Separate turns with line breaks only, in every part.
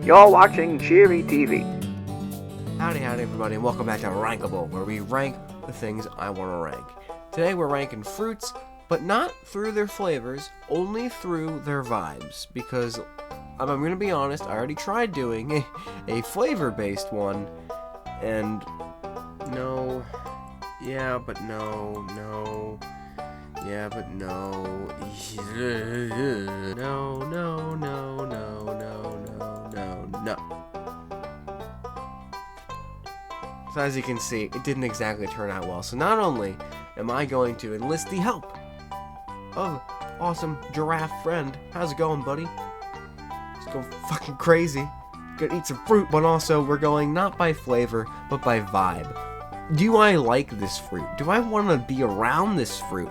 You're watching Cheery TV.
Howdy everybody, and welcome back to Rankable, where we rank the things I want to rank. Today we're ranking fruits, but not through their flavors, only through their vibes, because I'm going to be honest, I already tried doing a flavor-based one, and no, yeah, but no, yeah, but no, no. So as you can see, it didn't exactly turn out well. So not only am I going to enlist the help of awesome giraffe friend. How's it going, buddy? Let's go fucking crazy. Gonna eat some fruit, but also we're going not by flavor, but by vibe. Do I like this fruit? Do I want to be around this fruit?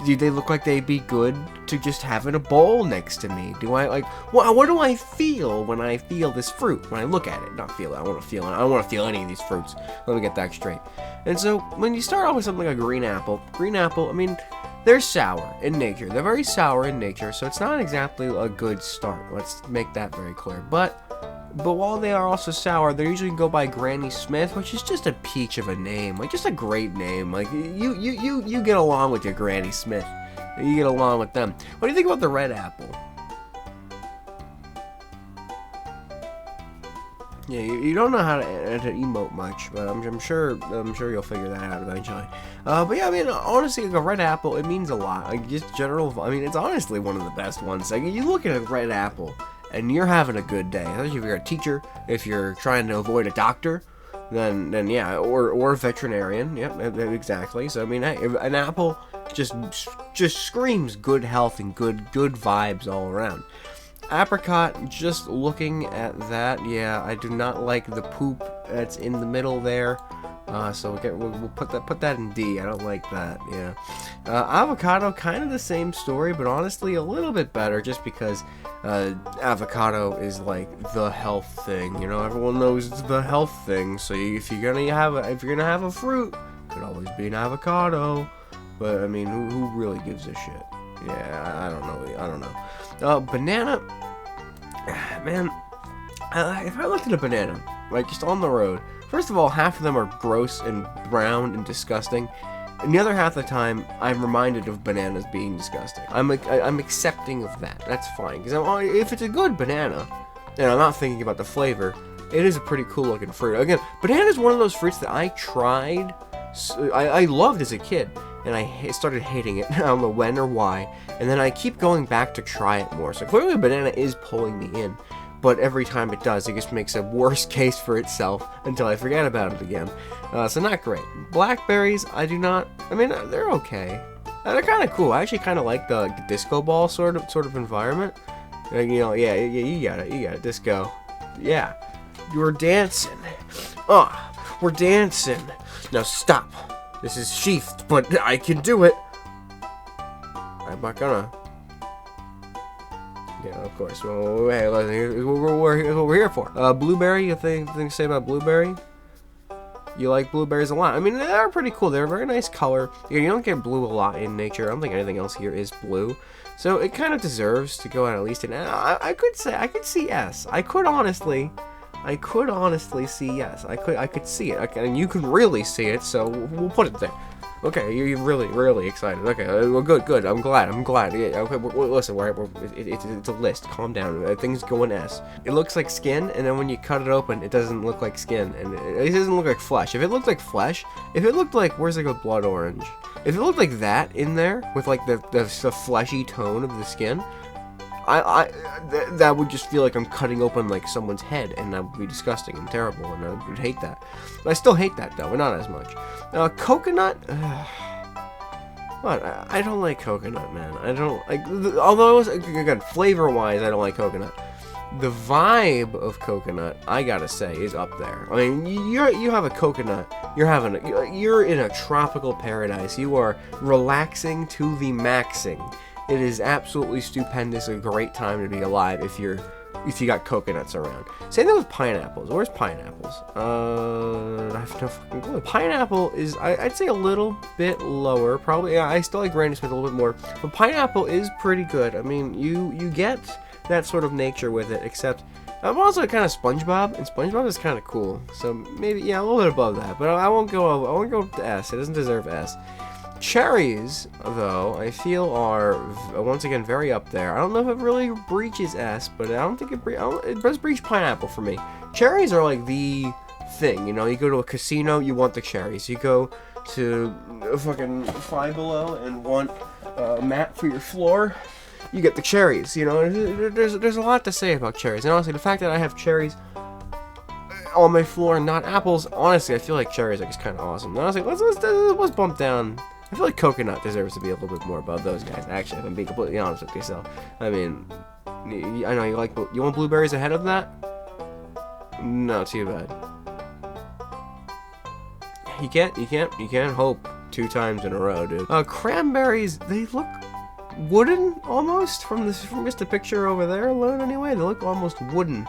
Do they look like they'd be good to just have in a bowl next to me? Do I like what do I feel when I feel this fruit? When I look at it, not feel it. I want to feel it. I don't want to feel any of these fruits. Let me get that straight. And so when you start off with something like a green apple, I mean, they're sour in nature. They're very sour in nature, so it's not exactly a good start. Let's make that very clear. But while they are also sour, they usually go by Granny Smith, which is just a peach of a name, like just a great name. Like you get along with your Granny Smith, you get along with them. What do you think about the red apple? Yeah, you don't know how to emote much, but I'm sure you'll figure that out eventually. But yeah, I mean, honestly, like a red apple, it means a lot. Like just general, I mean, it's honestly one of the best ones. Like you look at a red apple, and you're having a good day. Especially if you're a teacher, if you're trying to avoid a doctor, then yeah, or a veterinarian. Yep, exactly. So I mean, hey, an apple just screams good health and good vibes all around. Apricot, just looking at that, yeah, I do not like the poop that's in the middle there. So we'll put that in D. I don't like that. Yeah. Avocado, kind of the same story, but honestly a little bit better, just because avocado is like the health thing. You know, everyone knows it's the health thing. So if you're gonna have a fruit, it could always be an avocado. But I mean, who really gives a shit? Yeah, I don't know. Banana, man. If I looked at a banana, like just on the road. First of all, half of them are gross and brown and disgusting, and the other half of the time, I'm reminded of bananas being disgusting. I'm accepting of that. That's fine, because if it's a good banana, and I'm not thinking about the flavor, it is a pretty cool looking fruit. Again, banana is one of those fruits that I tried, I loved as a kid, and I started hating it. I don't know when or why, and then I keep going back to try it more. So clearly, banana is pulling me in. But every time it does, it just makes a worse case for itself until I forget about it again. So not great. Blackberries, I mean, they're okay. They're kind of cool. I actually kind of like the disco ball sort of environment. You know, yeah, you got it, disco. Yeah, you're dancing. We're dancing. Now stop. This is sheathed, but I can do it. I'm not gonna. Yeah, of course. Well, hey, listen, what we're here for. Blueberry, you think to say about blueberry? You like blueberries a lot. I mean, they're pretty cool. They're a very nice color. You don't get blue a lot in nature. I don't think anything else here is blue. So it kind of deserves to go at least an I could see yes. I could honestly see yes. I could see it. And you can really see it, so we'll put it there. Okay, you're really excited. Okay, well, good. I'm glad. Yeah, okay, listen, it's a list. Calm down. Things go in S. It looks like skin, and then when you cut it open, it doesn't look like skin, and it doesn't look like flesh. If it looked like flesh, if it looked like, where's like a blood orange? If it looked like that in there, with like the fleshy tone of the skin, that would just feel like I'm cutting open like someone's head, and that would be disgusting and terrible, and I would hate that. But I still hate that though, but not as much. Coconut. What? I don't like coconut, man. I don't like. Although again, flavor-wise, I don't like coconut. The vibe of coconut, I gotta say, is up there. I mean, you have a coconut. You're in a tropical paradise. You are relaxing to the maxing. It is absolutely stupendous, a great time to be alive if you got coconuts around. Same thing with pineapples. Where's pineapples? I have no fucking clue. Pineapple is, I'd say a little bit lower. Probably, yeah, I still like Granny Smith a little bit more. But pineapple is pretty good. I mean, you get that sort of nature with it, except I'm also kind of SpongeBob, and SpongeBob is kind of cool. So maybe, yeah, a little bit above that. But I won't go to S. It doesn't deserve S. Cherries, though, I feel are once again very up there. I don't know if it really breaches S, but I don't think it does breach pineapple for me. Cherries are like the thing, you know. You go to a casino, you want the cherries. You go to fucking Five Below and want a mat for your floor, you get the cherries. You know, there's a lot to say about cherries. And honestly, the fact that I have cherries on my floor and not apples, honestly, I feel like cherries are just kind of awesome. And honestly, let's bump down. I feel like coconut deserves to be a little bit more above those guys. Actually, if I'm being completely honest with yourself. I mean, I know you want blueberries ahead of that. Not too bad. You can't hope 2 times in a row, dude. Cranberries, they look wooden almost from just the picture over there alone. Anyway, they look almost wooden,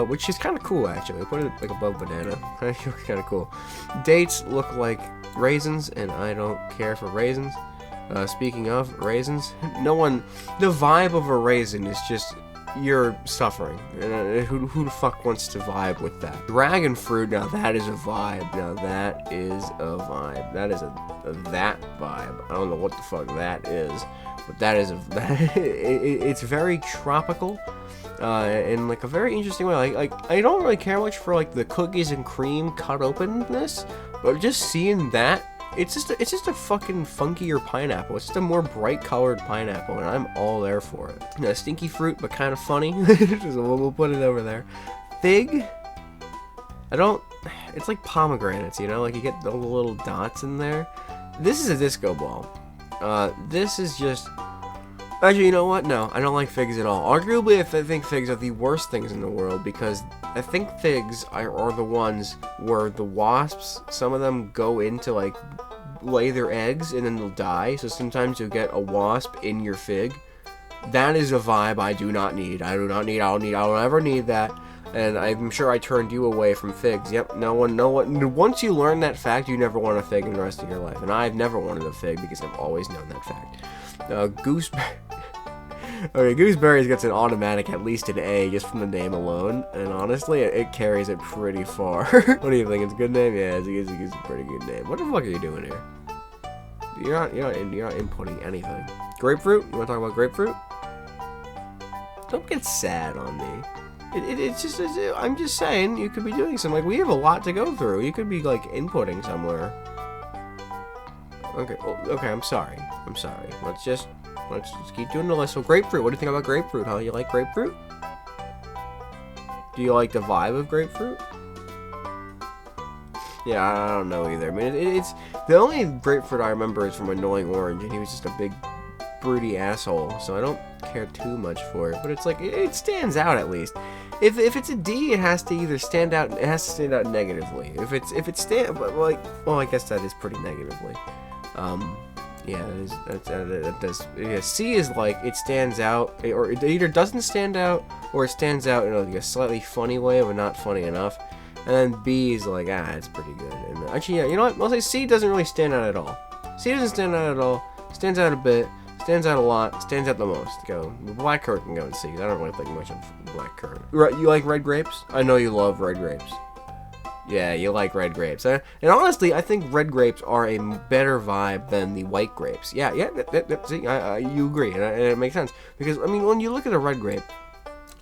which is kind of cool actually. Put it like above banana. I feel kind of cool. Dates look like raisins, and I don't care for raisins. Speaking of raisins, the vibe of a raisin is just you're suffering. Who the fuck wants to vibe with that? Dragon fruit, now that is a vibe. Now that is a vibe. That is that vibe. I don't know what the fuck that is, but that is it's very tropical, in like a very interesting way. Like I don't really care much for like the cookies and cream cut openness, but just seeing that. It's just a fucking funkier pineapple. It's just a more bright colored pineapple, and I'm all there for it. You know, stinky fruit, but kind of funny. We'll put it over there. Fig. It's like pomegranates, you know? Like you get all the little dots in there. This is a disco ball. This is just... Actually, you know what? No, I don't like figs at all. Arguably, I think figs are the worst things in the world, because I think figs are the ones where the wasps, some of them go into, like, lay their eggs and then they'll die. So sometimes you'll get a wasp in your fig. That is a vibe I do not need. I'll never need that. And I'm sure I turned you away from figs. Yep, no one. Once you learn that fact, you never want a fig in the rest of your life. And I've never wanted a fig because I've always known that fact. Gooseberry. Okay, gooseberries gets an automatic at least an A just from the name alone, and honestly, it carries it pretty far. What do you think? It's a good name? Yeah, it's a pretty good name. What the fuck are you doing here? You're not inputting anything. Grapefruit? You want to talk about grapefruit? Don't get sad on me. I'm just saying, you could be doing something. Like, we have a lot to go through. You could be, like, inputting somewhere. Okay, okay, I'm sorry. Let's just keep doing the list. So grapefruit, what do you think about grapefruit, huh? You like grapefruit? Do you like the vibe of grapefruit? Yeah, I don't know either. I mean, it's the only grapefruit I remember is from Annoying Orange, and he was just a big, broody asshole, so I don't care too much for it. But it's like, it stands out at least. If it's a D, it has to either stand out, it has to stand out negatively. Well, I guess that is pretty negatively. Yeah, that does. Yeah, C is like it stands out, or it either doesn't stand out, or it stands out in like a slightly funny way, but not funny enough. And then B is like, it's pretty good. And actually, yeah, you know what? I'll say C doesn't really stand out at all. C doesn't stand out at all. Stands out a bit. Stands out a lot. Stands out the most. Black currant can go in C. I don't really think much of black currant. You like red grapes? I know you love red grapes. Yeah, you like red grapes. And honestly, I think red grapes are a better vibe than the white grapes. Yeah, see, you agree, and it makes sense. Because, I mean, when you look at a red grape,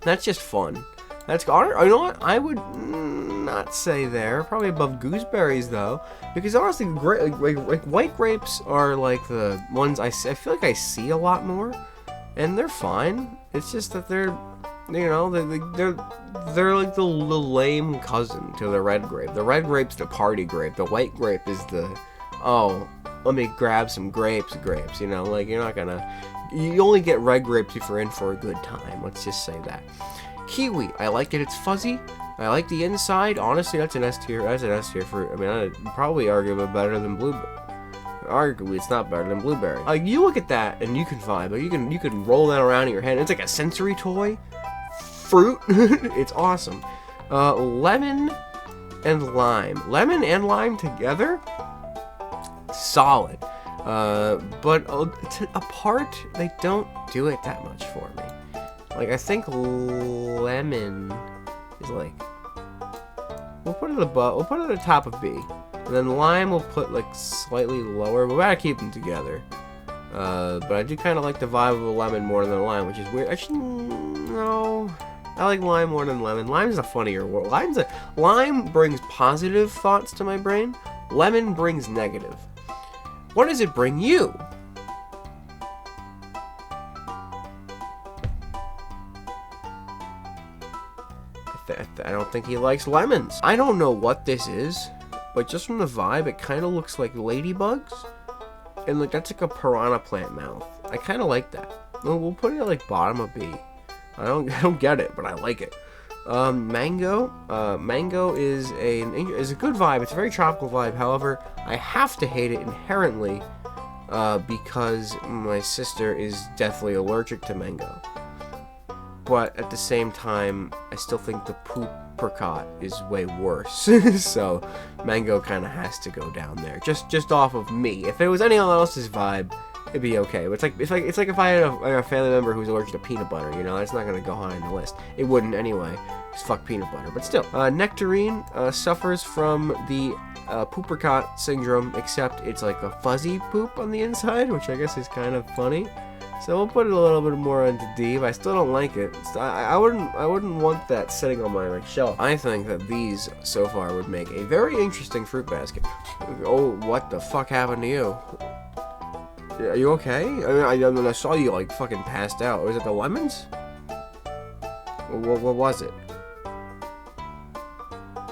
that's just fun. You know what? I would not say there. Probably above gooseberries, though. Because, honestly, like white grapes are, like, the ones I feel like I see a lot more. And they're fine. It's just that they're... You know, they're like the lame cousin to the red grape. The red grape's the party grape. The white grape is the, let me grab some grapes. You know, like you only get red grapes if you're in for a good time. Let's just say that. Kiwi, I like it. It's fuzzy. I like the inside. Honestly, that's an S tier. That's an S tier fruit. I mean, I'd probably argue it better than blueberry. Arguably, it's not better than blueberry. Like you look at that and you can vibe. Like you can roll that around in your head. It's like a sensory toy. Fruit. It's awesome. Lemon and lime. Lemon and lime together? Solid. But apart, they don't do it that much for me. Like, I think lemon is like, we'll put it above, we'll put it at the top of B. And then lime we'll put like slightly lower. We gotta keep them together. But I do kind of like the vibe of a lemon more than a lime, which is weird. Actually, no. I like lime more than lemon. Lime's a funnier word. Lime brings positive thoughts to my brain. Lemon brings negative. What does it bring you? I don't think he likes lemons. I don't know what this is, but just from the vibe, it kind of looks like ladybugs. And like that's like a piranha plant mouth. I kind of like that. We'll put it at like bottom of B. I don't get it, but I like it. Mango. Mango is a good vibe. It's a very tropical vibe. However, I have to hate it inherently because my sister is deathly allergic to mango. But at the same time, I still think the apricot is way worse. So mango kind of has to go down there, just off of me. If it was anyone else's vibe, it'd be okay. But it's like if I had a family member who's allergic to peanut butter, you know, that's not gonna go high on the list. It wouldn't anyway. Just fuck peanut butter. But still, nectarine suffers from the apricot syndrome, except it's like a fuzzy poop on the inside, which I guess is kind of funny. So we'll put it a little bit more into D, but I still don't like it. I wouldn't want that sitting on my shelf. I think that these so far would make a very interesting fruit basket. Oh, what the fuck happened to you? Are you okay? I mean, I saw you like fucking passed out. Was it the lemons? What was it?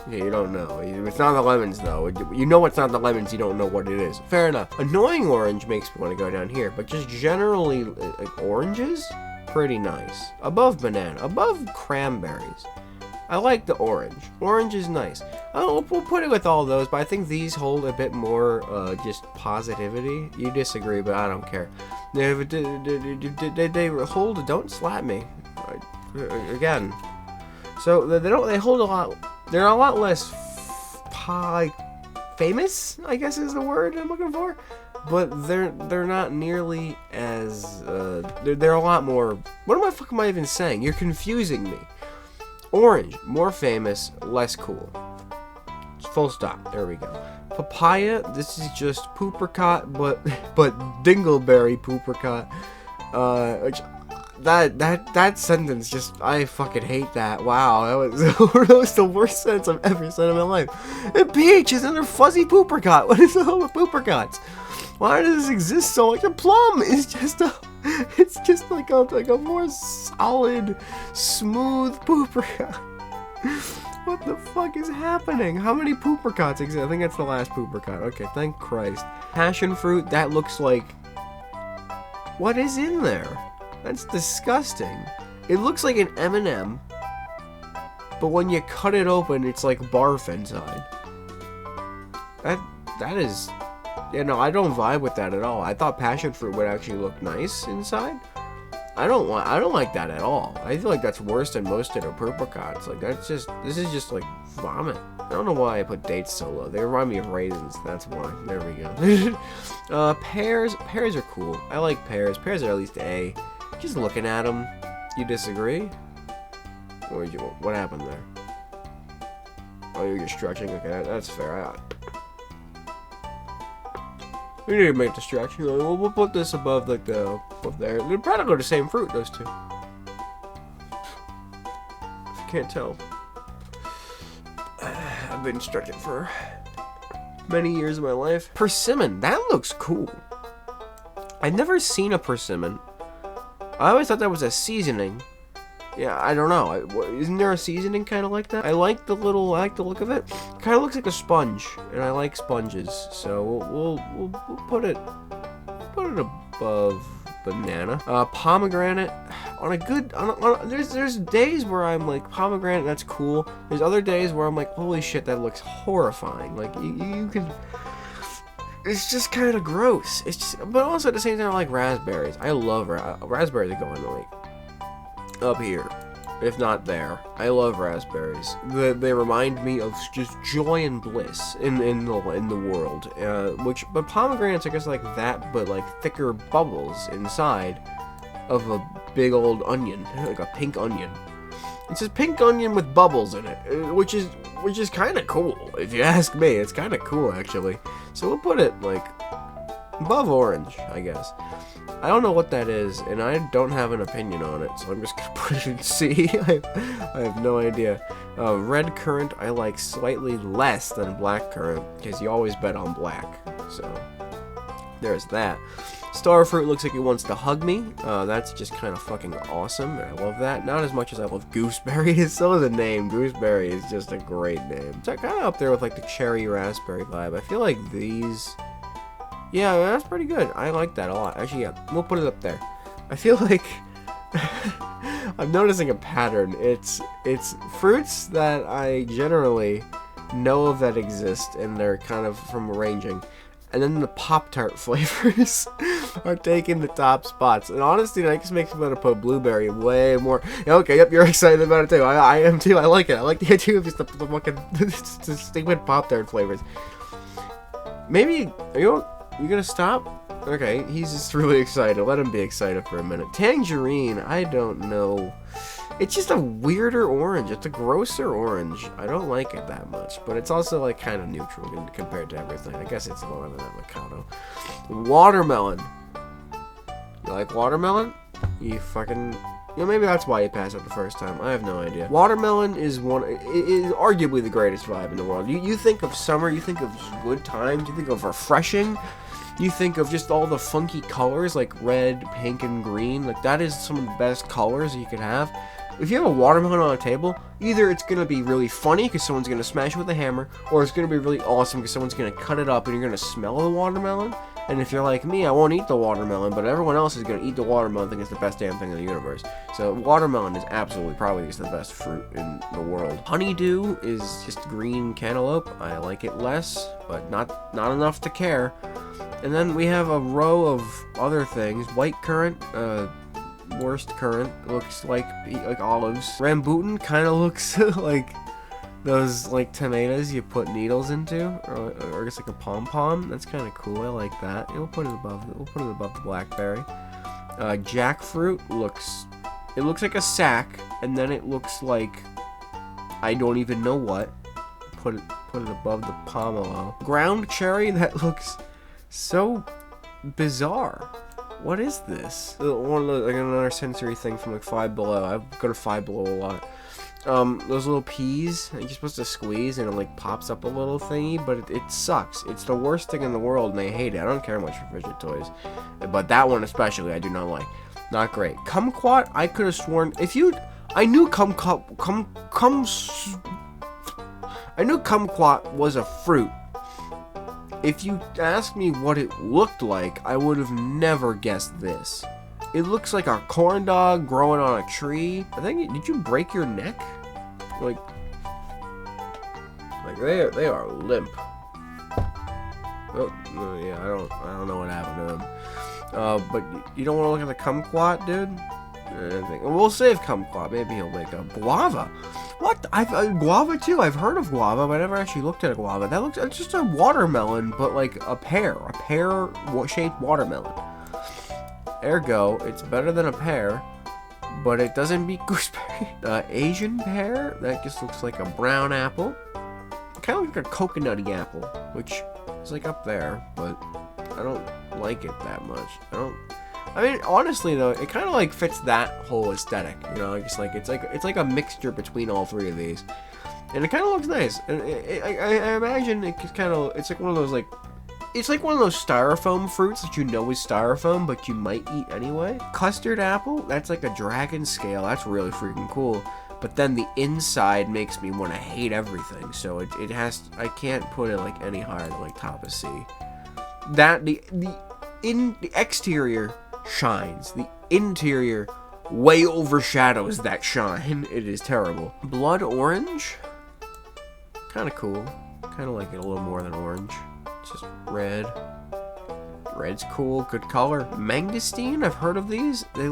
Yeah, you don't know. It's not the lemons, though. You know it's not the lemons, you don't know what it is. Fair enough. Annoying orange makes me want to go down here, but just generally, like, oranges? Pretty nice. Above banana. Above cranberries. I like the orange. Orange is nice. We'll put it with all those, but I think these hold a bit more, just positivity. You disagree, but I don't care. They hold, don't slap me. Again. So, they hold a lot. They're a lot less famous, I guess is the word I'm looking for. But they're not nearly as they're a lot more. What the fuck am I even saying? You're confusing me. Orange, more famous, less cool. Full stop. There we go. Papaya, this is just poopricot, but dingleberry poopricot. Which that sentence just, I fucking hate that. Wow, that was the worst sentence I've ever said in my life. And peach is another fuzzy poopricot. What is the hell with poopricots? Why does this exist so much? A plum is just like a more solid, smooth poopricot. What the fuck is happening? How many poopricots exist? I think that's the last poopricot. Okay, thank Christ. Passion fruit, that looks like, what is in there? That's disgusting. It looks like an M&M, but when you cut it open, it's like barf inside. That is, yeah, no, I don't vibe with that at all. I thought passion fruit would actually look nice inside. I don't like that at all. I feel like that's worse than most of the apricots. Like this is just like vomit. I don't know why I put dates so low. They remind me of raisins. That's why. There we go. Pears are cool. I like pears. Pears are at least A. Just looking at them, you disagree? Or what happened there? Oh, you're stretching. Okay, that's fair. We need to make the stretch. We'll put this above like above there. They're probably the same fruit, those two. If you can't tell, I've been stretching for many years of my life. Persimmon, that looks cool. I've never seen a persimmon. I always thought that was a seasoning. Yeah, I don't know. Isn't there a seasoning kind of like that? I like the look of it. It kind of looks like a sponge, and I like sponges. So we'll put it above banana. Pomegranate. There's days where I'm like, pomegranate, that's cool. There's other days where I'm like, holy shit, that looks horrifying. Like you can. It's just kind of gross. But also at the same time, I like raspberries. I love raspberries. Are going like up here, if not there. I love raspberries. They remind me of just joy and bliss in the world. But pomegranates, I guess, like that, but like thicker bubbles inside. of a big old onion, like a pink onion. It's just pink onion with bubbles in it, which is kind of cool, if you ask me. It's kind of cool, actually. So we'll put it, like, above orange, I guess. I don't know what that is, and I don't have an opinion on it, so I'm just gonna put it in C. I have no idea. Red currant I like slightly less than black currant, because you always bet on black. So, there's that. Starfruit looks like it wants to hug me. That's just kind of fucking awesome. I love that. Not as much as I love gooseberry. So the name gooseberry is just a great name. It's kind of up there with like the cherry raspberry vibe. I feel like these, yeah, that's pretty good. I like that a lot. Actually, yeah, we'll put it up there. I feel like I'm noticing a pattern. It's fruits that I generally know of that exist, and they're kind of from arranging. And then the Pop-Tart flavors are taking the top spots. And honestly, that just makes me want to put blueberry way more. Okay, yep, you're excited about it too. I am too. I like it. I like the idea of just the fucking the stupid Pop-Tart flavors. Maybe, are you gonna stop? Okay, he's just really excited. Let him be excited for a minute. Tangerine, I don't know. It's just a weirder orange. It's a grosser orange. I don't like it that much, but it's also like kind of neutral compared to everything. I guess it's more than avocado. Watermelon. You like watermelon? You fucking... You know, maybe that's why you passed it the first time. I have no idea. Watermelon is arguably the greatest vibe in the world. You think of summer, you think of good times, you think of refreshing. You think of just all the funky colors like red, pink, and green. Like, that is some of the best colors you could have. If you have a watermelon on a table, either it's going to be really funny because someone's going to smash it with a hammer, or it's going to be really awesome because someone's going to cut it up and you're going to smell the watermelon. And if you're like me, I won't eat the watermelon, but everyone else is going to eat the watermelon, think it's the best damn thing in the universe. So watermelon is absolutely probably just the best fruit in the world. Honeydew is just green cantaloupe. I like it less, but not enough to care. And then we have a row of other things. White currant, worst currant, looks like olives. Rambutan kind of looks like those like tomatoes you put needles into, or just like a pom-pom. That's kind of cool. I like that. We'll put it above the blackberry. Jackfruit looks like a sack, and then it looks like I don't even know what. Put it above the pomelo. Ground cherry, that looks so bizarre. What is this? One of the, like another sensory thing from like Five Below. I go to Five Below a lot. Those little peas that you're supposed to squeeze and it like pops up a little thingy, but it sucks. It's the worst thing in the world and I hate it. I don't care much for fidget toys, but that one especially I do not like. Not great. Kumquat, I could have sworn I knew kumquat was a fruit. If you asked me what it looked like, I would have never guessed this. It looks like a corn dog growing on a tree. I think, did you break your neck? Like they are limp. Oh, yeah, I don't know what happened to them. But you don't want to look at the kumquat, dude? We'll save kumquat. Maybe he'll wake up. Guava. What? Guava too. I've heard of guava, but I never actually looked at a guava. That looks, it's just a watermelon, but like a pear-shaped watermelon. Ergo, it's better than a pear, but it doesn't beat gooseberry. Asian pear. That just looks like a brown apple. Kind of like a coconutty apple, which is like up there, but I don't like it that much. I mean, honestly though, it kind of like fits that whole aesthetic, you know. Just like it's like a mixture between all three of these, and it kind of looks nice. And I imagine it's like one of those like, it's like one of those styrofoam fruits that you know is styrofoam, but you might eat anyway. Custard apple, that's like a dragon scale. That's really freaking cool. But then the inside makes me want to hate everything. So it has, I can't put it like any higher than like top of C. That the exterior shines. The interior way overshadows that shine. It is terrible. Blood orange, kind of cool. Kind of like it a little more than orange. It's just red. Red's cool, good color. Mangosteen, I've heard of these. They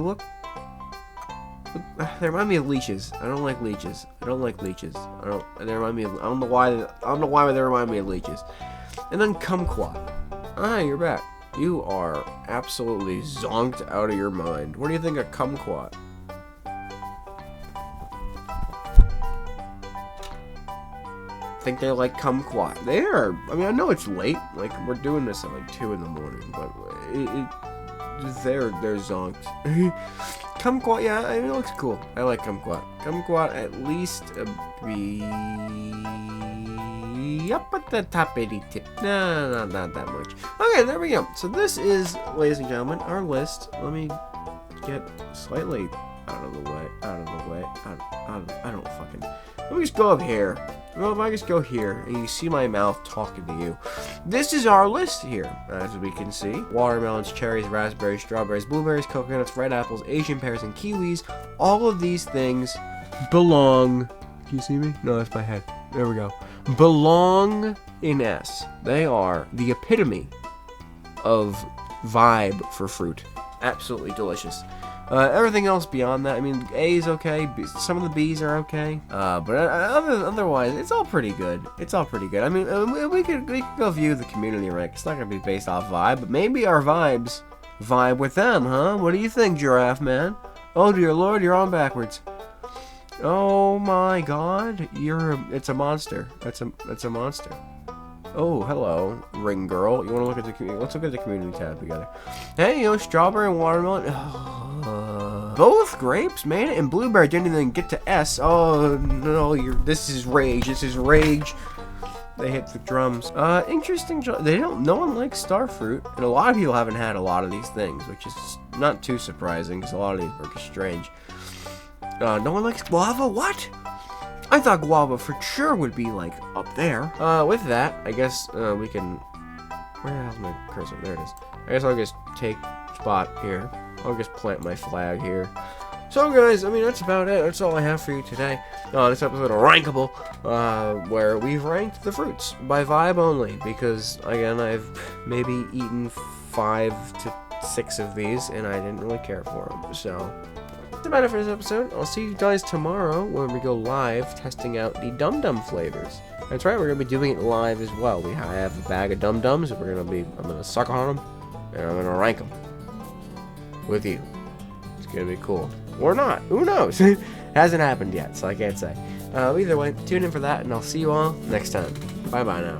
remind me of leeches. I don't like leeches. They remind me of, I don't know why they remind me of leeches. And then kumquat. Ah, you're back. You are absolutely zonked out of your mind. What do you think of kumquat? Think they like kumquat? They are. I mean, I know it's late. Like, we're doing this at like 2 in the morning, but they're zonked. Kumquat, yeah, I mean, it looks cool. I like kumquat. Kumquat at least be up at the top 80 tip. No, not that much. Okay, there we go. So this is, ladies and gentlemen, our list. Let me get slightly out of the way. I don't fucking. Let me just go up here. Well, if I just go here and you see my mouth talking to you, this is our list here, as we can see. Watermelons, cherries, raspberries, strawberries, blueberries, coconuts, red apples, Asian pears, and kiwis. All of these things belong. Can you see me? No, that's my head. There we go. Belong in S. They are the epitome of vibe for fruit. Absolutely delicious. Everything else beyond that, I mean, A is okay. Some of the B's are okay. But otherwise, it's all pretty good. It's all pretty good. I mean, we could go view the community rank. It's not gonna be based off vibe, but maybe our vibes vibe with them, huh? What do you think, Giraffe Man? Oh dear Lord, you're on backwards. Oh my God, it's a monster. That's a monster. Oh, hello, Ring Girl. You want to look at the community? Let's look at the community tab together. Hey, strawberry and watermelon. Both grapes, man, and blueberry didn't even get to S. Oh no, this is rage. This is rage. They hit the drums. Interesting. No one likes starfruit, and a lot of people haven't had a lot of these things, which is not too surprising because a lot of these are strange. No one likes guava. What? I thought guava for sure would be, like, up there. With that, I guess, we can... Where the hell's my cursor? There it is. I guess I'll just take spot here. I'll just plant my flag here. So, guys, I mean, that's about it. That's all I have for you today. This episode of Rankable, where we've ranked the fruits by vibe only. Because, again, I've maybe eaten 5 to 6 of these, and I didn't really care for them. So... that's about it for this episode. I'll see you guys tomorrow when we go live testing out the Dum Dum flavors. That's right, we're gonna be doing it live as well. I have a bag of Dum Dums. I'm gonna suck on them and I'm gonna rank them with you. It's gonna be cool, or not. Who knows? Hasn't happened yet, so I can't say. Either way, tune in for that, and I'll see you all next time. Bye bye now.